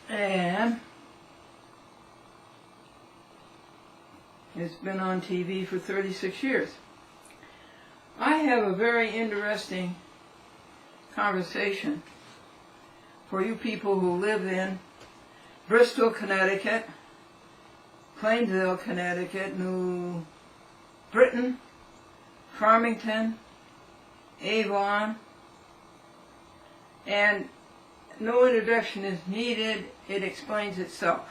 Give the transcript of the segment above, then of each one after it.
And it's been on TV for 36 years. I have a very interesting conversation for you people who live in Bristol, Connecticut, Plainville, Connecticut, New Britain, Farmington, Avon, and no introduction is needed. It explains itself.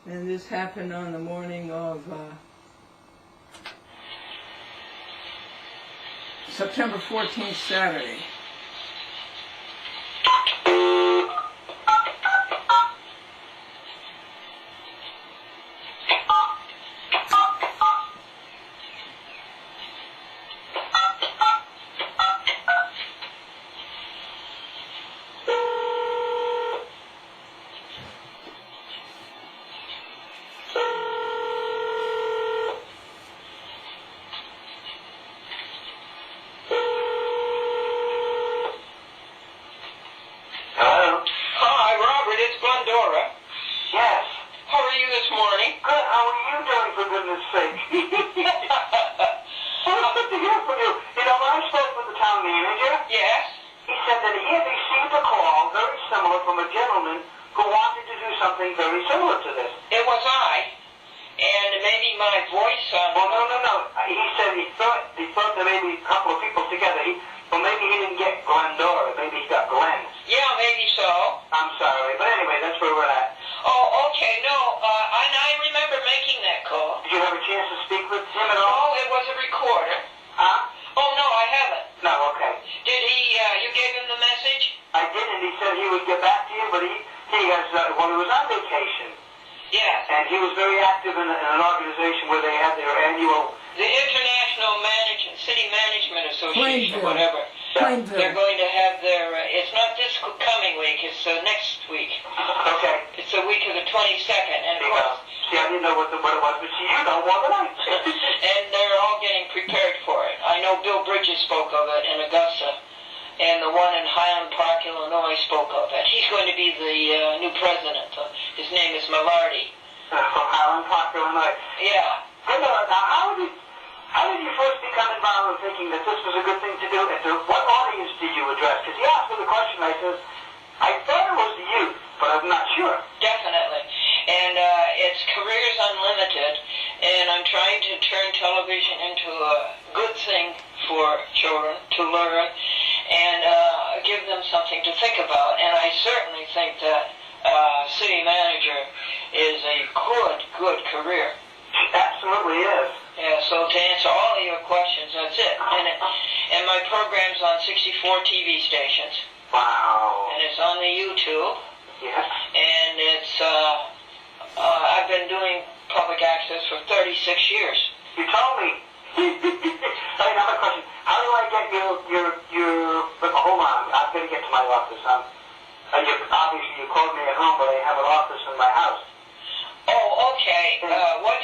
And this happened on the morning of September 14th, Saturday. Glendora. Yes. How are you this morning? Good. How are you doing, for goodness sake? Well, it's good to hear from you. You know, when I spoke with the town manager, Yes. he said that he had received a call very similar from a gentleman who wanted to do something very similar to this. It was I. And maybe my voice... Well, no. He said he thought there may be a couple of people together. Well, maybe he didn't get Glendora. Maybe he got Glenn. Yeah, maybe so. I'm sorry. But anyway, that's where we're at. Oh, okay. No, I remember making that call. Did you have a chance to speak with him at all? Oh, it was a recorder. Huh? Oh, no, I haven't. No, okay. Did he, you gave him the message? I did, and he said he would get back to you, but he has, well, he was on vacation. Yes. And he was very active in an organization where they had their annual... The International City Management Association, or whatever. Plainville. They're going to have their, it's not this coming week, it's next week. Okay. It's the week of the 22nd, and of course... See, I didn't know what it was, but see, you know more than I do. And they're all getting prepared for it. I know Bill Bridges spoke of it in Augusta, and the one in Highland Park, Illinois spoke of it. He's going to be the new president. His name is Millardy. From Highland Park, Illinois. Yeah. Now, how did you first become involved in thinking that this was a good thing to do? And to what audience did you address? Because he asked me the question, I said, I thought it was the youth, but I'm not sure. Definitely. And it's Careers Unlimited, and I'm trying to turn television into a good thing for children to learn and give them something to think about. And I certainly think that city manager is a good career. It absolutely is. Yeah, so to answer all of your questions, that's it. And my program's on 64 TV stations. Wow. And it's on the YouTube. Yes. And it's, I've been doing public access for 36 years. You told me. Another question. How do I get hold on, I've got to get to my office. Obviously you called me at home, but I have an office in my house. Oh, okay. What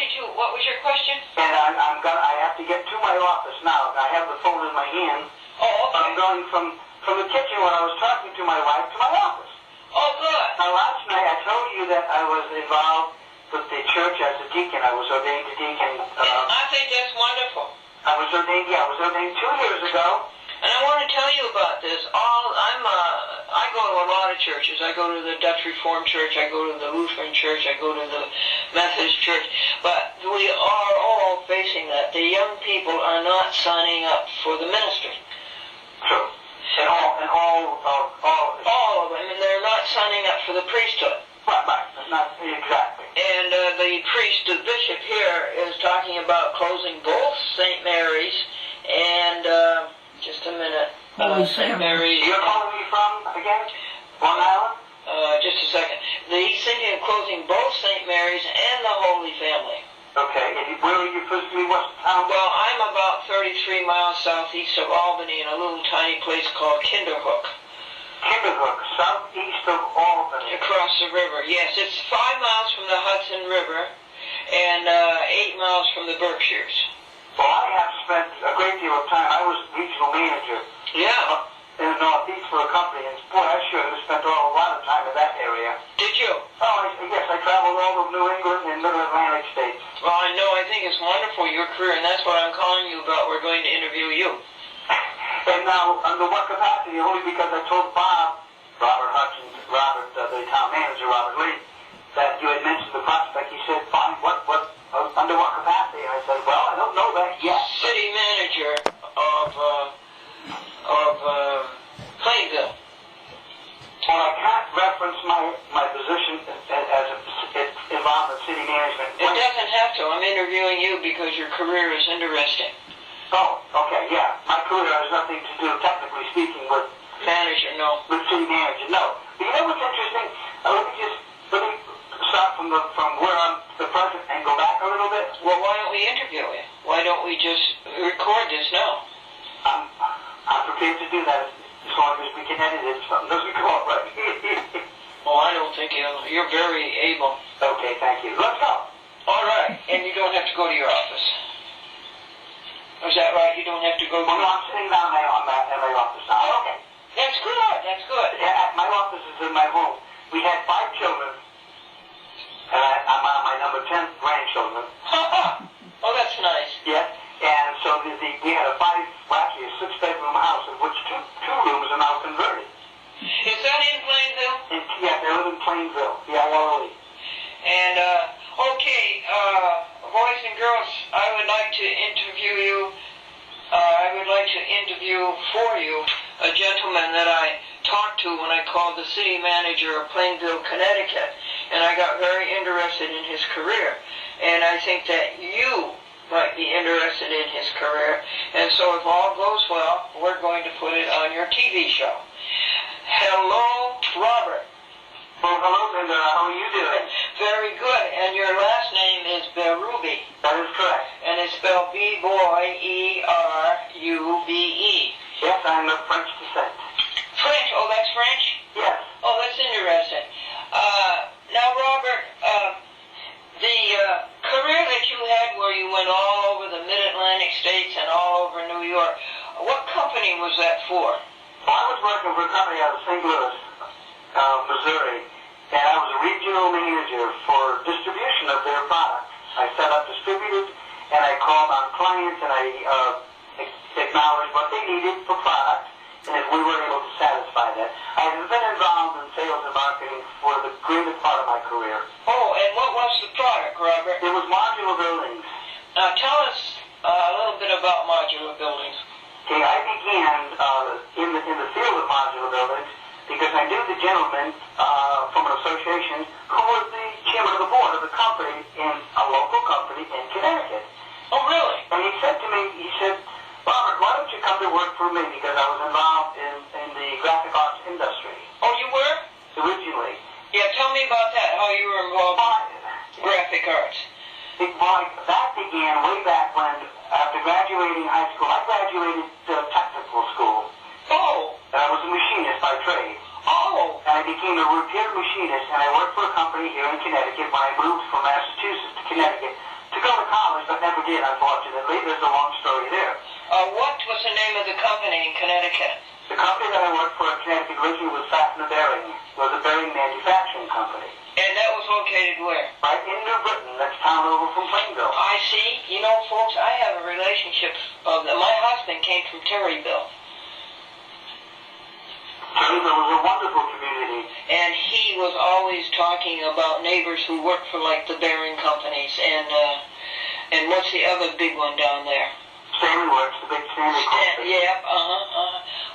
was your question? And I have to get to my office now. I have the phone in my hand. Oh, okay. I'm going from the kitchen when I was talking to my wife to my office. Oh, good. Now, last night I told you that I was involved with the church as a deacon. I was ordained a deacon. I think that's wonderful. I was ordained 2 years ago. And I want to tell you about this. I go to a lot of churches. I go to the Dutch Reformed Church. I go to the Lutheran Church. I go to the Methodist Church. But we are all facing that. The young people are not signing up for the ministry. True. And all of them. And they're not signing up for the priesthood. Right. Not exactly. And the priest, the bishop here, is talking about closing both St. Mary's and, just a minute, St. Mary's. You're calling me from, again? Long Island? Just a second. He's thinking of closing both St. Mary's and the Holy Family. Okay. And where are you physically? What town? Well, I'm about 33 miles southeast of Albany in a little tiny place called Kinderhook. Kinderhook, southeast of Albany. Across the river, yes. It's 5 miles from the Hudson River and 8 miles from the Berkshires. Well, I have spent a great deal of time. I was regional manager. Yeah. In the Northeast for a company, and boy, I sure have spent a lot of time in that area. Did you? Oh, yes, I traveled all of New England and Middle Atlantic states. Well, I know. I think it's wonderful, your career, and that's what I'm calling you about. We're going to interview you. And now, under what capacity? Only because I told Robert Hutchins, the town manager, Robert Lee, that you had mentioned the prospect. He said, fine, under what capacity? And I said, well, I don't know that yet. City manager of Plainville. Well, I can't reference my position as it's involved in city management. It doesn't have to. I'm interviewing you because your career is interesting. Oh, okay, yeah. My career has nothing to do, technically speaking, with Manager, no. with city manager. No. But you know what's interesting? Let me start from where I'm the present and go back a little bit. Well, why don't we interview you? Why don't we just record this now? I'm prepared to do that as long as we can edit it. Something doesn't go out right. Well, I don't think you're very able. Okay, thank you. Let's go. All right, and you don't have to go to your office. Is that right? You don't have to go to... Well, no, I'm sitting down at my office now. Okay. That's good. That's good. Yeah, my office is in my home. We had 5 children, and I'm on my number 10 grandchildren. Oh, that's nice. Yes, and so we had a 6-bedroom house, of which two rooms are now converted. Is that in Plainville? Yeah, they live in Plainville, PILE. And, okay, boys and girls, I would like to interview you. I would like to interview for you a gentleman that I talked to when I called the city manager of Plainville, Connecticut, and I got very interested in his career. And I think that you might be interested in his career, and so if all goes well, we're going to put it on your TV show. Hello, Robert. Well, hello, Glendora. How are you doing? Very good. And your last name is Berube. That is correct. And it's spelled B-boy-E-R-U-B-E. Yes, I'm of French descent. French? Oh, that's French? Yes. Oh, that's interesting. Now, Robert, the career that you had where you went all over the mid-Atlantic states and all over New York, what company was that for? Well, I was working for a company out of St. Louis, Missouri, and I was a regional manager for distribution of their products. I set up distributors, and I called on clients, and I acknowledged what they needed for product, and if we were able to satisfy that. I've been involved in sales and marketing for the greater part of my career. Oh, and what was the product, Robert? It was modular buildings. Now, tell us a little bit about modular buildings. Okay, I began in the field of modular buildings because I knew the gentleman from an association who was the chairman of the board of the company in a local company in Connecticut. Oh, really? And he said to me, Robert, why don't you come to work for me? Because I was involved in the graphic arts industry. Oh, you were? Originally. Yeah, tell me about that, how you were involved in graphic arts. That began way back when, after graduating high school, I graduated technical school. Oh. And I was a machinist by trade. Oh. And I became a repair machinist, and I worked for a company here in Connecticut when I moved from Massachusetts to Connecticut to go to college, but never did, unfortunately. There's a long story there. What was the name of the company in Connecticut? The company that I worked for in Connecticut originally was Fastener Bearing. It was a bearing manufacturing company. And that was located where? Right in New Britain, next town over from Plainville. I see. You know, folks, I have a relationship. My husband came from Terryville. Terryville was a wonderful community. And he was always talking about neighbors who worked for, like, the bearing companies. And what's the other big one down there? Stanley Works, the big Stanley company. Yeah,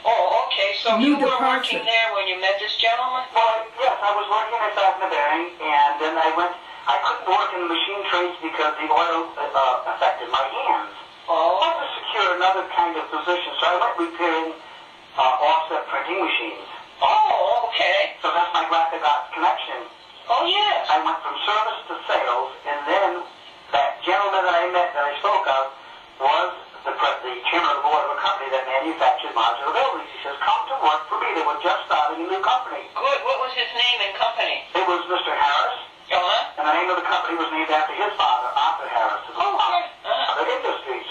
Oh, okay, so you were working there when you met this gentleman? Well, yes, I was working at Fastener Bearing, and then I couldn't work in the machine trades because the oil affected my hands. Oh. I had to secure another kind of position, so I went repairing offset printing machines. Oh, okay. So that's my graphic arts connection. Oh, yes. I went from service to sales, and then that gentleman that I met that I spoke of was the chairman of the board of a company that manufactured modular buildings. He says, come to work for me. They were just starting a new company. Good. What was his name and company? It was Mr. Harris, Uh-huh. and the name of the company was named after his father, Arthur Harris. Oh, okay. Other industries.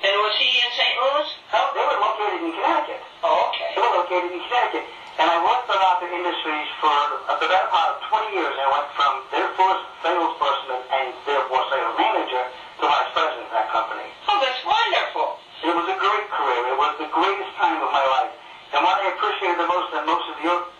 And was he in St. Louis? No, they were located in Connecticut. Oh, okay. They were located in Connecticut. And I worked for Arthur Industries Industries for the better part of 20 years. I went from their first salesperson and therefore sales manager to vice president of that company. Oh, that's wonderful. It was a great career. It was the greatest time of my life. And what I appreciated the most, and most of your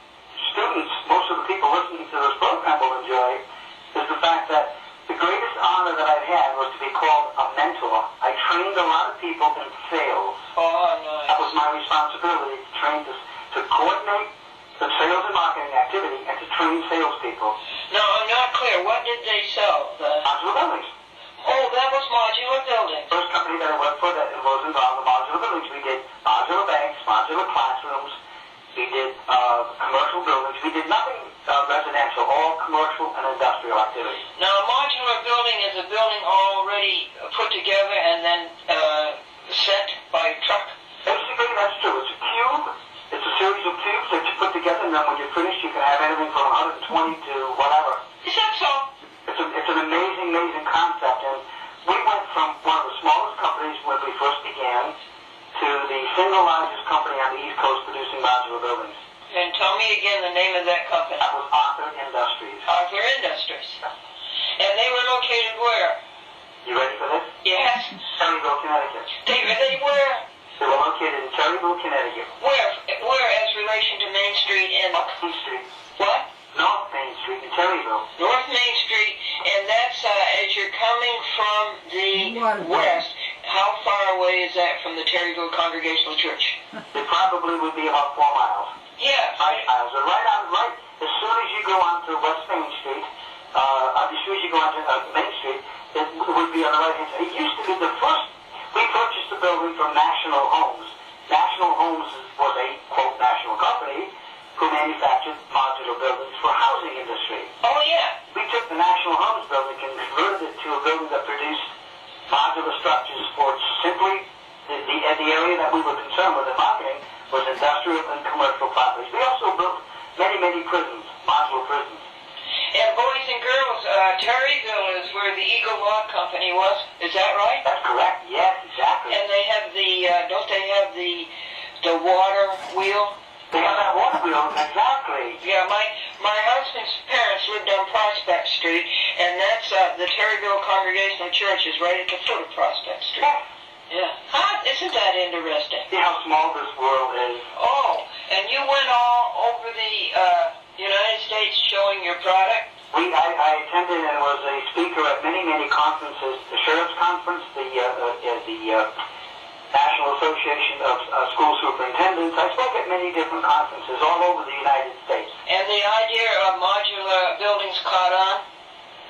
students, most of the people listening to this program will enjoy, is the fact that the greatest honor that I've had was to be called a mentor. I trained a lot of people in sales. Oh, nice. That was my responsibility, to train to coordinate the sales and marketing activity and to train salespeople. Now, I'm not clear. What did they sell? Modular buildings. Oh, that was modular buildings. First company that I worked for that was involved in modular buildings. We did modular banks, modular classrooms. We did commercial buildings. We did nothing residential, all commercial and industrial activities. Now, a modular building is a building already put together and then sent by truck. Basically, that's true. It's a cube. It's a series of cubes that you put together, and then when you're finished, you can have anything from 120 to whatever. Is that so? It's an amazing, amazing concept, and we went from one of the smallest companies when we first began to the single largest company on the East Coast producing modular buildings. And tell me again the name of that company. That was Arthur Industries. Arthur Industries. And they were located where? You ready for this? Yes. Terryville, Connecticut. They were? They were located in Terryville, Connecticut. Where as relation to Main Street and... North Main Street. What? North Main Street in Terryville. North Main Street, and that's as you're coming from the west. How far away is that from the Terryville Congregational Church? It probably would be about 4 miles. Yeah. 5 miles. And right, as soon as you go onto West Main Street, as soon as you go onto Main Street, it would be on the right hand side. It used to be the first, we purchased the building from National Homes. National Homes was a, quote, national company who manufactured modular buildings for housing industry. Oh, yeah. We took the National Homes building and converted it to a building that produced modular structures for simply the area that we were concerned with in marketing was industrial and commercial properties. We also built many, many prisons, modular prisons. And boys and girls, Terryville is where the Eagle Log Company was. Is that right? That's correct. Yes, exactly. And they have the, don't they have the water wheel? They have that water wheel, exactly. Yeah, my husband's parents lived on Prospect Street, and that's the Terryville Congregational Church is right at the foot of Prospect Street. Yes. Yeah. Huh? Isn't that interesting? See how small this world is. Oh, and you went all over the United States showing your product? I attended and was a speaker at many, many conferences. The Sheriff's Conference, the National Association of School Superintendents. I spoke at many different conferences all over the United States. And the idea of modular buildings caught on?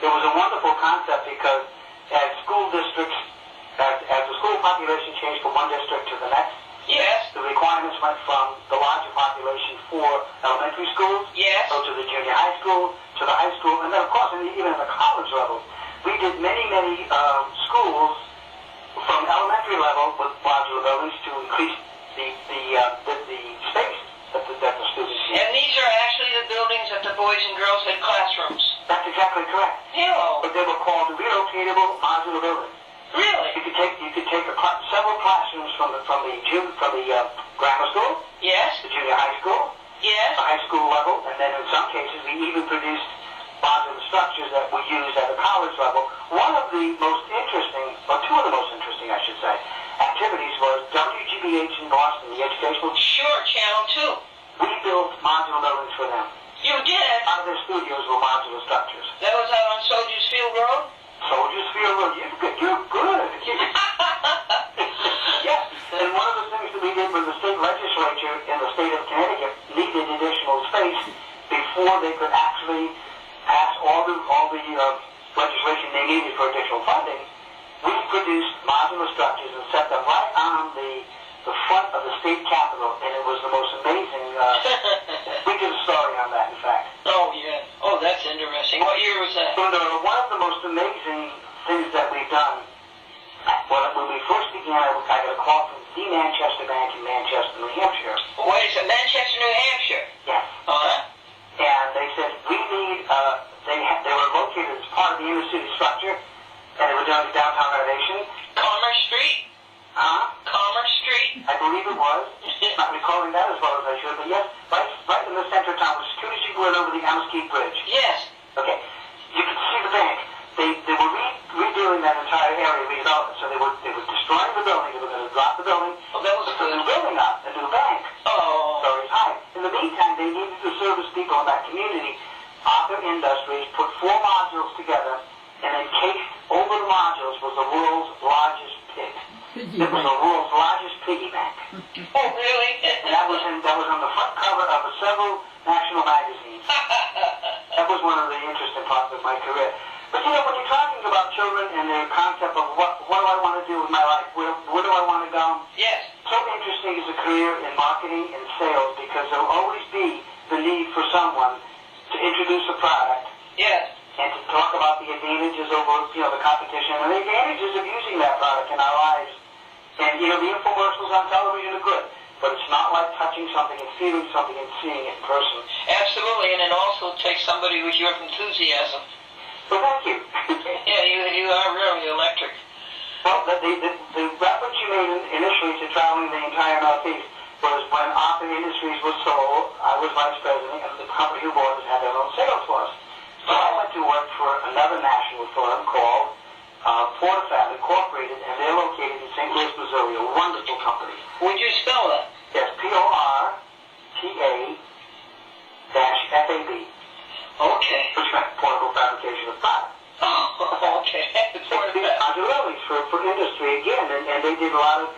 It was a wonderful concept because as school districts, as the school population changed from one district to the next, Yes. the requirements went from the larger population for elementary schools, Yes. so to the junior high school, to the high school, and then of course even at the college level. We did many, many schools from elementary level with modular buildings to increase the space that the students need. And these are actually the buildings that the boys and girls had classrooms. That's exactly correct. Hello. But they were called relocatable modular buildings. Really? You could take several classrooms from the grammar school, Yes. the junior high school, Yes. the high school level, and then in some cases we even produced modular structures that were used at the college level. One of the most interesting, or two of the most interesting, I should say, activities was WGBH in Boston, the educational. Sure, Channel 2. We built modular buildings for them. You did? Out of their studios were modular structures. That was out on Soldiers Field Road? Soldiers Field Road, you're good. Yes, and one of the things that we did was the state legislature in the state of Connecticut needed additional space before they could actually pass all the legislation they needed for additional funding. We produced modular structures and set them right on the front of the state capitol, and it was the most amazing. We did a story on that, in fact. Oh, yeah. Oh, that's interesting. What year was that? Glendora, one of the most amazing things that we've done, when we first began, I got a call from the Manchester Bank in Manchester, New Hampshire. Wait a second, Manchester, New Hampshire? Yes. Uh-huh. And they said, we need, they were located as part of the inner city structure, and they were doing the downtown renovation. Commerce Street? Huh? Commerce Street? I believe it was. Not recalling that as well as I should, but yes, right in the center of town. As soon as you went over the Ameskeet Bridge? Yes. Okay. You could see the bank. They were redoing that entire area, redevelopment. So they were destroying the building. They were going to drop the building. Oh, that was put the new building up, a new bank. Oh. Stories high. In the meantime, they needed to service people in that community. Arthur Industries put 4 modules together, and encased over the modules was the world's largest pig. It was the world's largest piggy bank. Oh, really? And that was on the front cover of several national magazines. That was one of the interesting parts of my career. But you know, when you're talking about children and their concept of what do I want to do with my life, where do I want to go? Yes. So interesting is a career in marketing and sales, because there will always be the need for someone to introduce a product. Yes. And to talk about the advantages over, the competition and the advantages of using that product in our lives. And, the infomercials on television are good, but it's not like touching something and feeling something and seeing it in person. Absolutely, and it also takes somebody with your enthusiasm. So thank you. Yeah, you are really electric. Well, the reference you made initially to traveling the entire Northeast was when Arthur Industries was sold. I was vice president, and the company who bought it had their own sales force. So I went to work for another national firm called Fortifab Incorporated, and they're located in St. Louis, Missouri, a wonderful company. Would you spell that? Yes, Porta-Fab. Okay. Which meant portable fabrication of product. Oh, okay. Modularity for industry again, and they did a lot of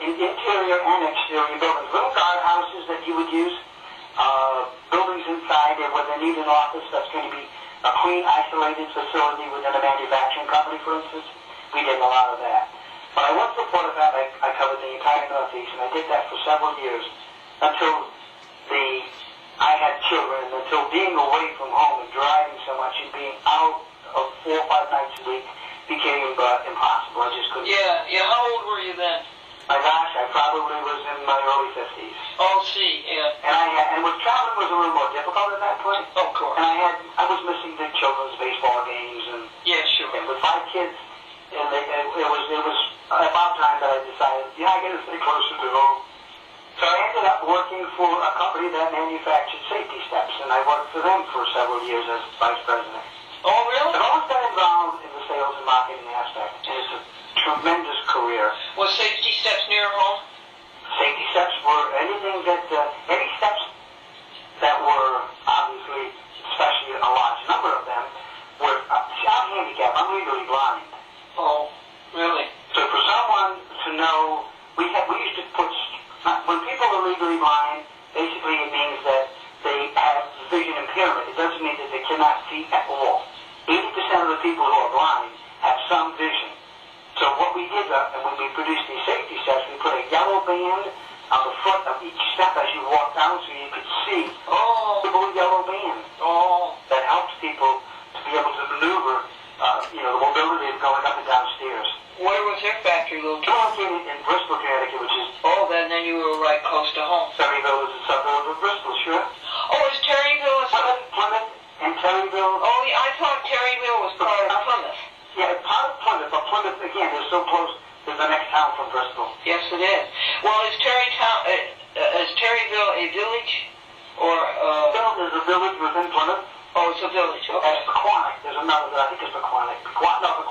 interior and exterior buildings, little guardhouses that you would use, buildings inside there where they need an office that's going to be a clean, isolated facility within a manufacturing company, for instance. We did a lot of that. When I worked for Portafab, I covered the entire Northeast, and I did that for several years until I had children, and until being away from home and driving so much and being out of 4 or 5 nights a week became impossible. I just couldn't. Yeah. How old were you then? My gosh, I probably was in my early 50s. Oh, see, yeah. And traveling was a little more difficult at that point. Of course. And I was missing the children's baseball games, and Yeah, sure. with 5 kids, and it was about time that I decided, I got to stay closer to home. So I ended up working for a company that manufactured safety steps, and I worked for them for several years as vice president. Oh, really? I've always been involved in the sales and marketing aspect, and it's a tremendous career. Was safety steps near home? Safety steps were anything any steps that were obviously, especially a large number of them, were, I'm handicapped, I'm legally blind. Oh, really? So for someone to know, we used to put, when people are legally blind, basically it means that they have vision impairment. It doesn't mean that they cannot see at all. 80% of the people who are blind have some vision. So what we did, and when we produced these safety steps, we put a yellow band on the foot of each step as you walk down so you could see. Oh. The blue yellow band. Oh. That helps people to be able to maneuver, the mobility of going up and down stairs. Where was your factory located? Located in Bristol, Connecticut, which is... Oh, then you were right close to home. Terryville is a suburb of Bristol, sure. Oh, is Terryville a suburb? Plymouth and Terryville. Oh, yeah, I thought Terryville was part of Plymouth. Yeah, it's part of Plymouth, but Plymouth, again, is so close to the next town from Bristol. Yes, it is. Well, is Terryville a village? Or, There's a village within Plymouth. Oh, it's a village, okay. That's Pequannock. There's another, I think it's Pequannock. Pequannock.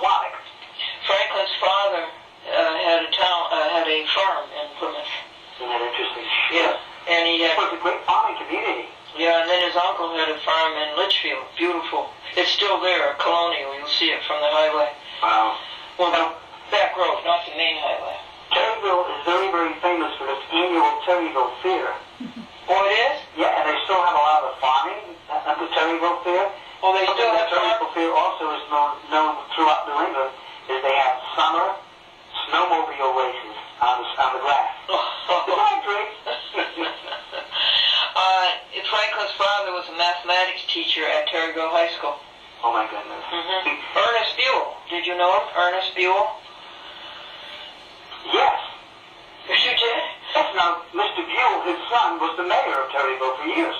Franklin's father had a farm in Plymouth. Isn't that interesting? Yeah, and he had... It was a great farming community. Yeah, and then his uncle had a farm in Litchfield. Beautiful. It's still there, a colonial. You'll see it from the highway. Wow. Well, the back road, not the main highway. Terryville is very, very famous for its annual Terryville Fair. Oh, it is? Yeah, and they still have a lot of farming at the Terryville Fair. Oh, they still have Terryville Fair also is known throughout New England is they have summer snowmobile races on the grass. Isn't that great? Franklin's father was a mathematics teacher at Terryville High School. Oh my goodness. Mm-hmm. Ernest Buell. Did you know him? Ernest Buell? Yes. Yes, you did? Yes, now, Mr. Buell, his son, was the mayor of Terryville for years.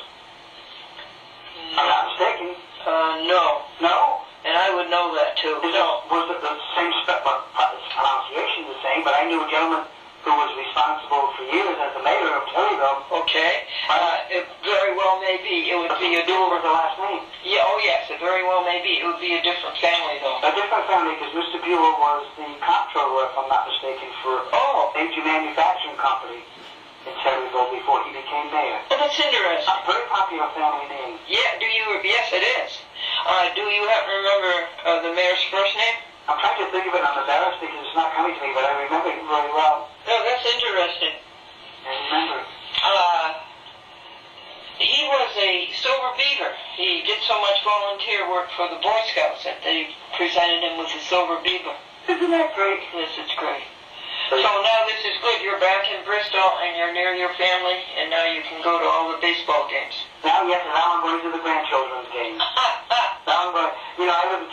I'm not mistaken. No. No? And I would know that, too. Was it the same pronunciation the same, but I knew a gentleman who was responsible for years as the mayor of Terryville. Okay. It very well may be. It would be a Buell was the last name. Yeah. Oh yes. It very well may be. It would be a different family though. A different family, because Mr. Buell was the comptroller, if I'm not mistaken, for a major manufacturing company in Terryville before he became mayor. Oh, that's interesting. A very popular family name. Yeah. Do you? Yes, it is. Do you happen to remember the mayor's first name? I'm trying to think of it. I'm embarrassed because it's not coming to me, but I remember it very well. No, that's interesting. I remember. He was a silver beaver. He did so much volunteer work for the Boy Scouts that they presented him with a silver beaver. Isn't that great? Yes, it's great. So now this is good. You're back in Bristol and you're near your family, and now you can go to all the baseball games. Now, yes, and now I'm going to the grandchildren's games. Now I'm going. You know, I live in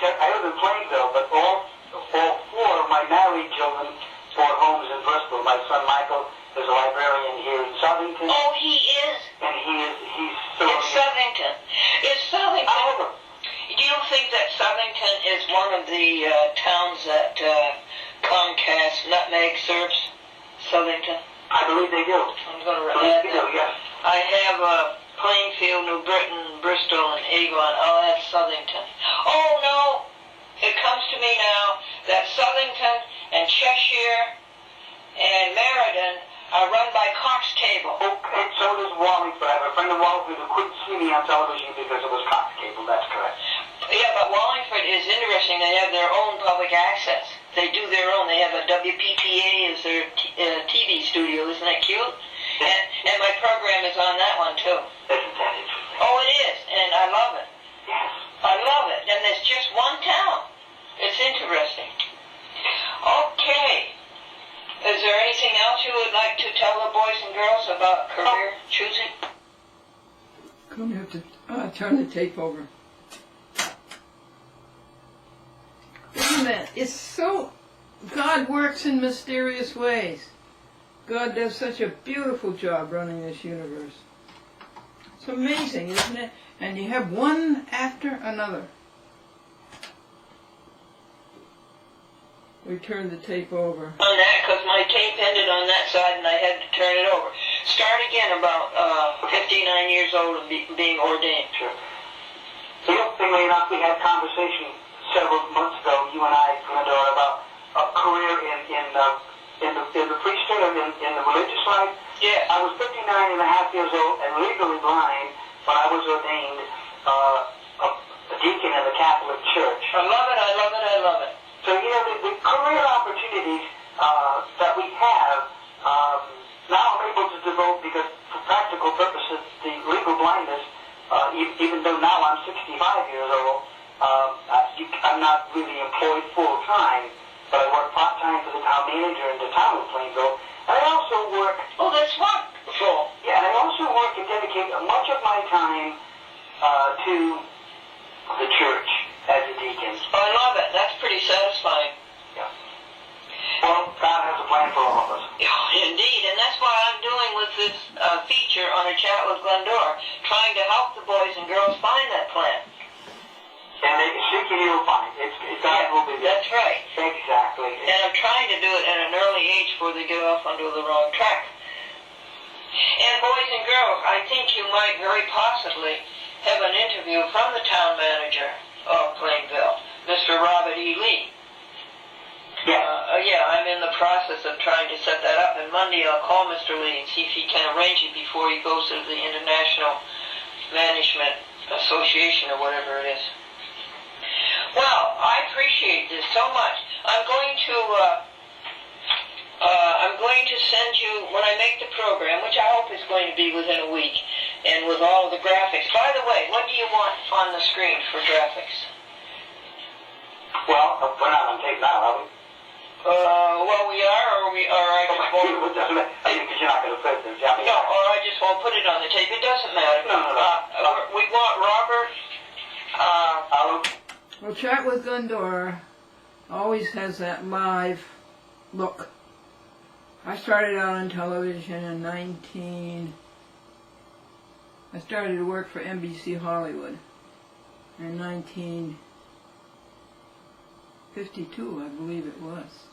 Plainville, but all four of my married children bought homes in Bristol. My son Michael is a librarian here in Southington. Oh, he is. And he's still It's Southington. Is Southington? However, Do you think that Southington is one of the towns that Comcast nutmeg serves? Southington. I believe they do. I'm going to Believe add they do, that. yes. I have Plainfield, New Britain, Bristol, and Avon. I'll add Southington. Oh no! It comes to me now that Southington and Cheshire and Meriden are run by Cox Cable. Oh, and so does Wallingford. I have a friend in Wallingford who couldn't see me on television because it was Cox Cable. That's correct. Yeah, but Wallingford is interesting. They have their own public access. They do their own. They have a WPTA as their TV studio. Isn't that cute? And my program is on that one too. Isn't that interesting? Oh, it is, and I love it. Yes. I love it. And there's just one town. It's interesting. Okay. Is there anything else you would like to tell the boys and girls about career choosing? I'm going to have to turn the tape over. Isn't it? It's so... God works in mysterious ways. God does such a beautiful job running this universe. It's amazing, isn't it? And you have one after another. We turned the tape over. On that, because my tape ended on that side and I had to turn it over. Start again about 59 years old and being ordained. Sure. So, interestingly enough, we had a conversation several months ago, you and I, Glendora, about a career in the priesthood and in the religious life. Yes. I was 59 and a half years old and legally blind when I was ordained a deacon in the Catholic Church. I love it, I love it, I love it. So, you know, the career opportunities that we have, now I'm able to devote, because for practical purposes, the legal blindness, even though now I'm 65 years old, I'm not really employed full-time, but I work part-time for the town manager in the town of Plainville. And I also work... Oh, that's wonderful. Yeah, and I also work and dedicate much of my time to the church as a deacon. Oh, I love it. That's pretty satisfying. Yeah. Well, God has a plan for all of us. Oh, indeed, and that's what I'm doing with this feature on A Chat with Glendora, trying to help the boys and girls find that plan. And they can seek and you'll find. God will be there. That's right. Exactly. And I'm trying to do it at an early age before they get off onto the wrong track. And boys and girls, I think you might very possibly have an interview from the town manager of Plainville, Mr. Robert E. Lee. Yeah. Yeah, I'm in the process of trying to set that up, and Monday I'll call Mr. Lee and see if he can arrange it before he goes to the International Management Association or whatever it is. Well, I appreciate this so much. I'm going to send you, when I make the program, which I hope is going to be within a week, and with all of the graphics. By the way, what do you want on the screen for graphics? Well, we're not on tape now, are we? Well, we are, or I just won't... It doesn't matter. Because you're not going to put it there. I mean, No, or I just won't put it on the tape. It doesn't matter. No. We want Robert... Well, Chat with Glendora always has that live look. I started out on television in I started to work for NBC Hollywood in 1952, I believe it was.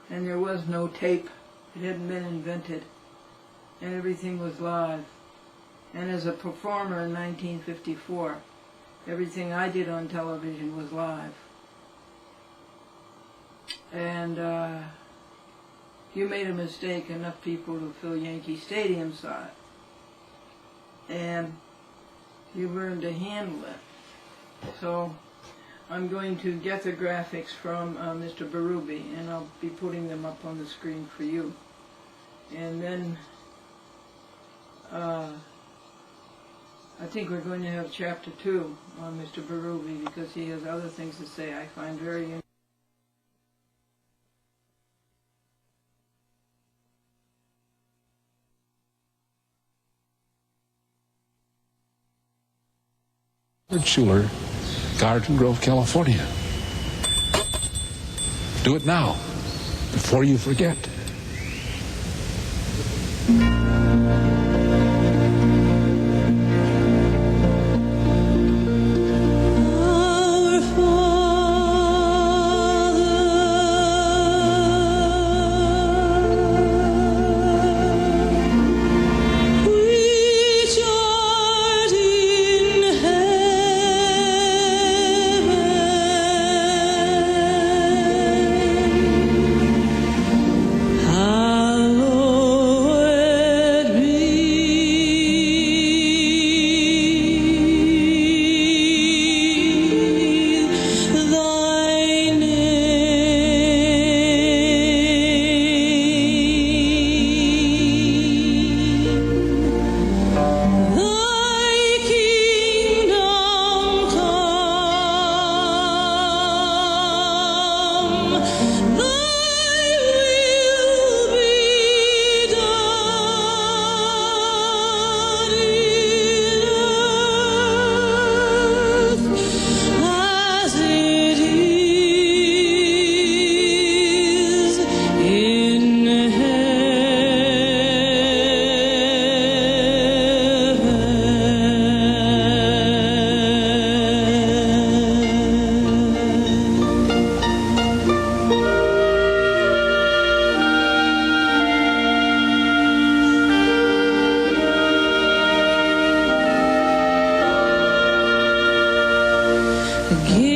And there was no tape It hadn't been invented, and everything was live. And as a performer in 1954, everything I did on television was live. And you made a mistake, enough people to fill Yankee Stadium saw it. And you learned to handle it. So I'm going to get the graphics from Mr. Berube, and I'll be putting them up on the screen for you. And then I think we're going to have chapter 2 on Mr. Berube, because he has other things to say I find very interesting. Schuler, Garden Grove, California. Do it now, before you forget. Give